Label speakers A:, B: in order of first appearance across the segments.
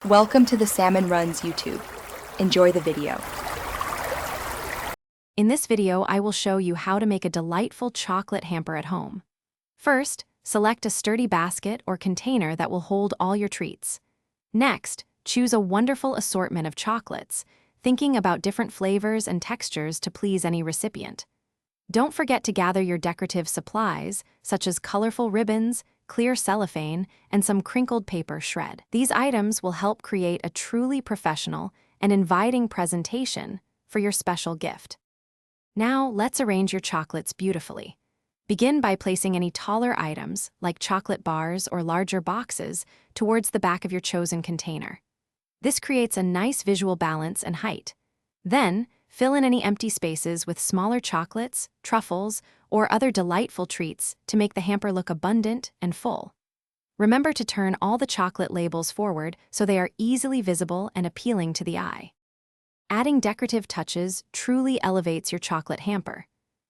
A: Welcome to the Salmon Runs YouTube. Enjoy the video.
B: In this video, I will show you how to make a delightful chocolate hamper at home. First, select a sturdy basket or container that will hold all your treats. Next, choose a wonderful assortment of chocolates, thinking about different flavors and textures to please any recipient. Don't forget to gather your decorative supplies, such as colorful ribbons, clear cellophane, and some crinkled paper shred. These items will help create a truly professional and inviting presentation for your special gift. Now, let's arrange your chocolates beautifully. Begin by placing any taller items, like chocolate bars or larger boxes, towards the back of your chosen container. This creates a nice visual balance and height. Then, fill in any empty spaces with smaller chocolates, truffles, or other delightful treats to make the hamper look abundant and full. Remember to turn all the chocolate labels forward so they are easily visible and appealing to the eye. Adding decorative touches truly elevates your chocolate hamper.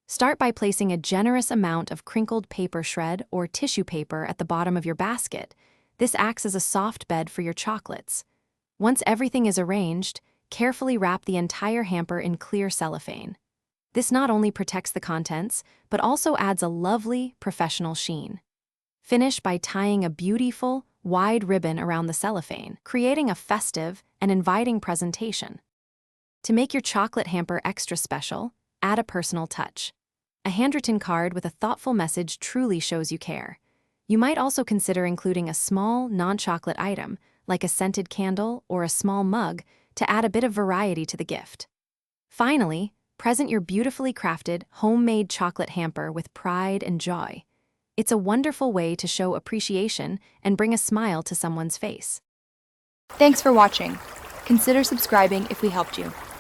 B: Start by placing a generous amount of crinkled paper shred or tissue paper at the bottom of your basket. This acts as a soft bed for your chocolates. Once everything is arranged, carefully wrap the entire hamper in clear cellophane. This not only protects the contents, but also adds a lovely, professional sheen. Finish by tying a beautiful, wide ribbon around the cellophane, creating a festive and inviting presentation. To make your chocolate hamper extra special, add a personal touch. A handwritten card with a thoughtful message truly shows you care. You might also consider including a small, non-chocolate item, like a scented candle or a small mug, to add a bit of variety to the gift. Finally, present your beautifully crafted, homemade chocolate hamper with pride and joy. It's a wonderful way to show appreciation and bring a smile to someone's face.
A: Thanks for watching. Consider subscribing if we helped you.